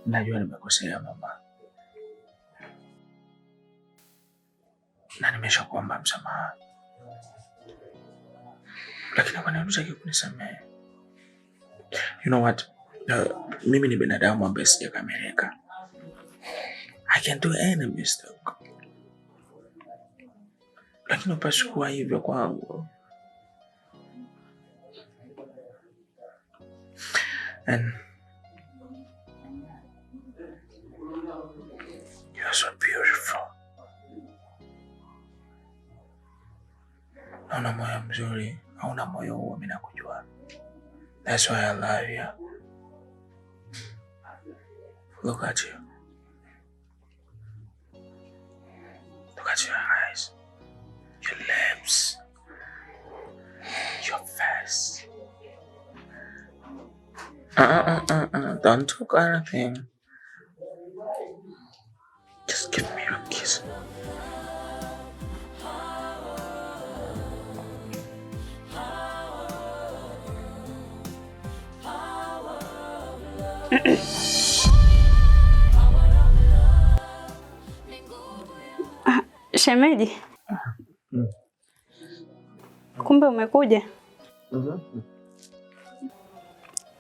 Najua nimekosea mama, na nimeshakuomba msamaha, lakini kwa nini unataka kunisamehe? You know what? Mimi ni binadamu ambaye sijakamilika. I can do any mistake. Lakini upaswi kuwa hivyo kwangu. And you're so beautiful. Una moyo mzuri, hauna moyo huo, mimi nakujua. That's why I love you. Look at you. Look at your eyes, your lips, your face. Don't talk anything. Just give me a kiss. Shemeji. Kumbe umekuja?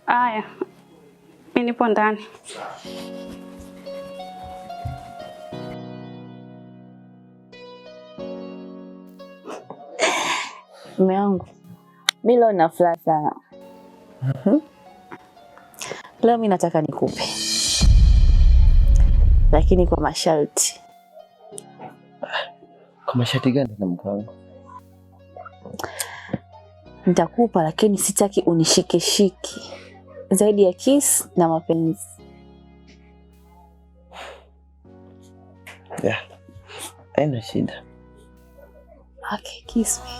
Aya, mimi nipo ndani. Mume wangu, mimi leo nina furaha sana. Leo mimi nataka nikupe, lakini kwa masharti. Kwa masharti gani na mke wangu? Nitakupa, lakini sitaki unishike zaidi ya kiss na mapenzi. Yeah, haina shida. Okay, kiss me.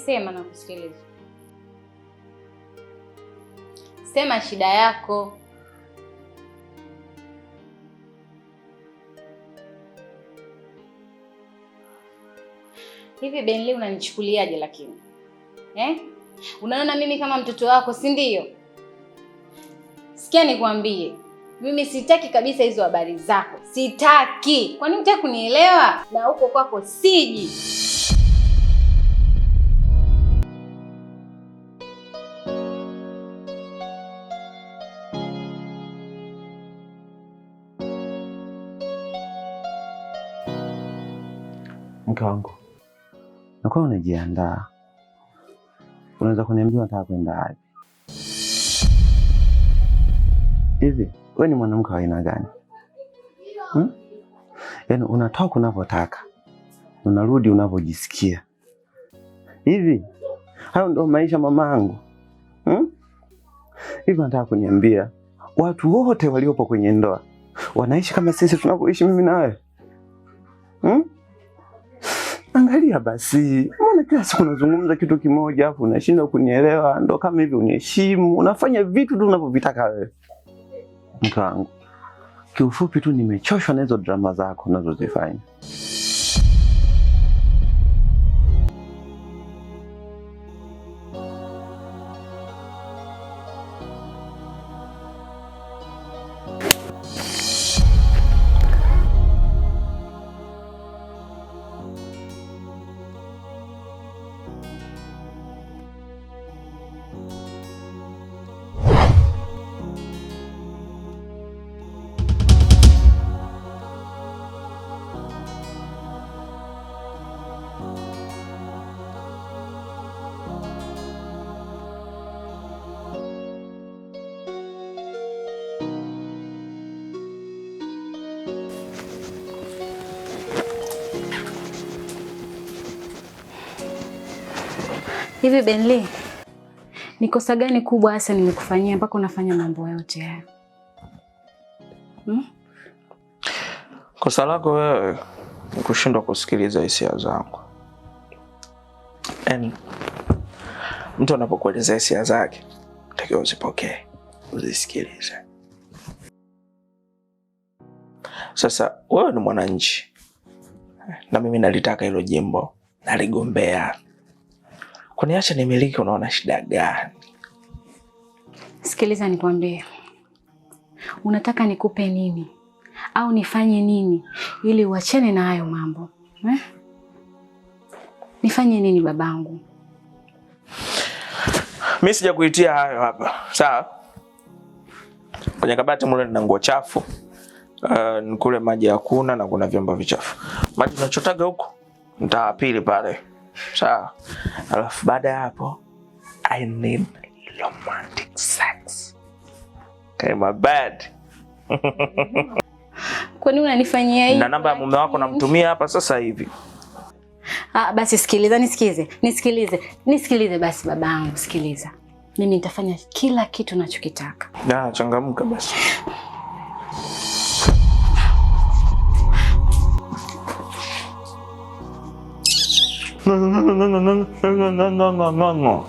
Sema na kusikiliza. Sema shida yako. Hivi Benli unanichukuliaje lakini? Unaona mimi kama mtoto wako, si ndio? Sikia nikwambie. Mimi sitaki kabisa hizo habari zako. Sitaki. Kwani unataka kunielewa? Na huko kwako siji. Mke wangu, nakuwa unajiandaa. Unaweza kuniambia unataka kwenda wapi? Hivi, wewe ni mwanamke wa aina gani? Yaani unatoka unapotaka, unarudi unapojisikia. Hivi, hayo ndio maisha mamangu? Hivi nataka kuniambia watu wote waliopo kwenye ndoa wanaishi kama sisi tunavyoishi mimi na wewe? Angalia basi, mbona kila siku unazungumza kitu kimoja afu unashindwa kunielewa? Ndo kama hivi uniheshimu, unafanya vitu tu unavyovitaka wewe. Mke wangu, kiufupi tu nimechoshwa na hizo drama zako unazozifanya. Hivi Benli, ni kosa gani kubwa hasa nimekufanyia mpaka unafanya mambo yote haya? Kosa lako wewe ni kushindwa kusikiliza hisia zangu. Mtu anapokueleza hisia zake, unatakiwa uzipokee, uzisikilize. Sasa wewe ni mwananchi na mimi nalitaka hilo jimbo, naligombea. Kuniacha nimiliki, unaona shida gani? Sikiliza nikwambie. Unataka nikupe nini? Au nifanye nini ili uachane na hayo mambo? Nifanye nini babangu? Mimi sijakuitia hayo hapa. Sawa? Kwenye kabati mule nina nguo chafu. Nikule maji hakuna na kuna vyombo vichafu. Maji unachotaga huko nitapili pale. Sawa. Alafu baada ya hapo I need romantic sex. Okay, my bad. Kwa nini unanifanyia hivi? Na namba ya mume wako namtumia hapa sasa hivi. Basi sikiliza, nisikilize basi babangu, sikiliza. Mimi nitafanya kila kitu unachokitaka. Changamka basi. No.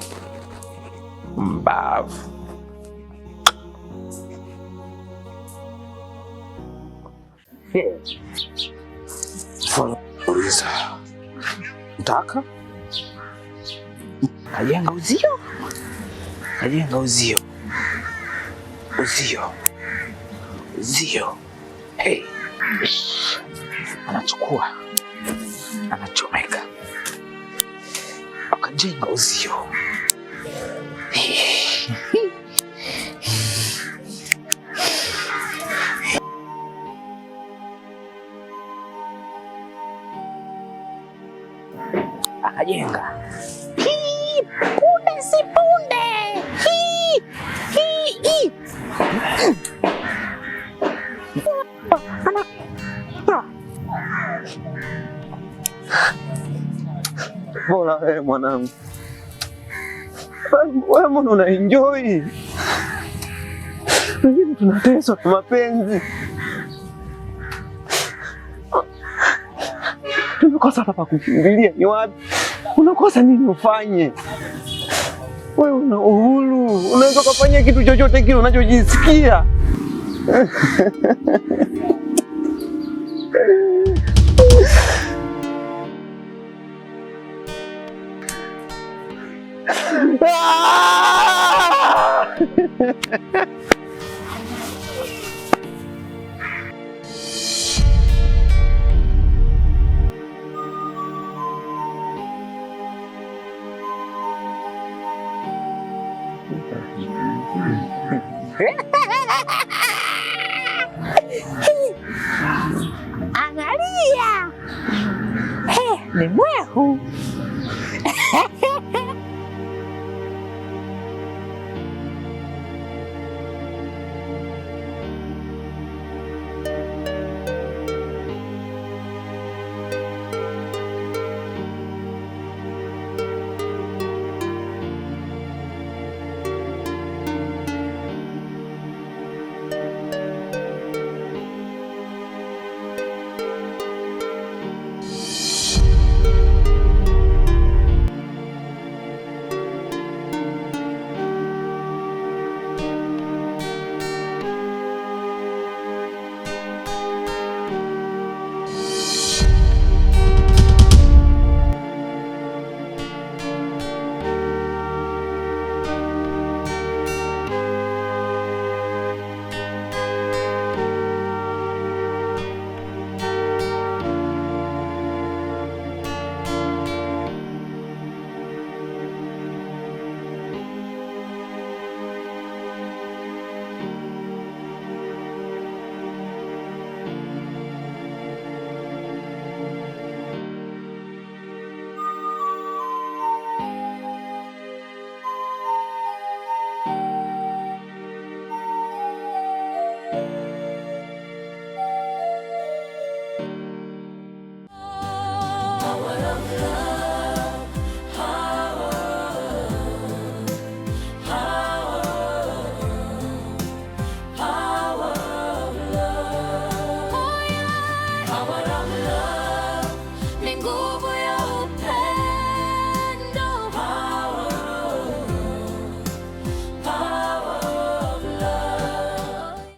Mbavu. Fuliza. Mtaka? Kajenga uzio. Uzio. Hey. Anachukua. Anachomeka. Akajenga uzio. Akajenga. Punde si punde. Bora wewe mwanangu. Wewe mbona unaenjoy? Wengine tunateswa kwa mapenzi. Tunakosa hapa kukimbilia ni wapi? Unakosa nini ufanye? Wewe una uhuru, unaweza kufanya kitu chochote kile unachojisikia. Angalia, ni mwehu.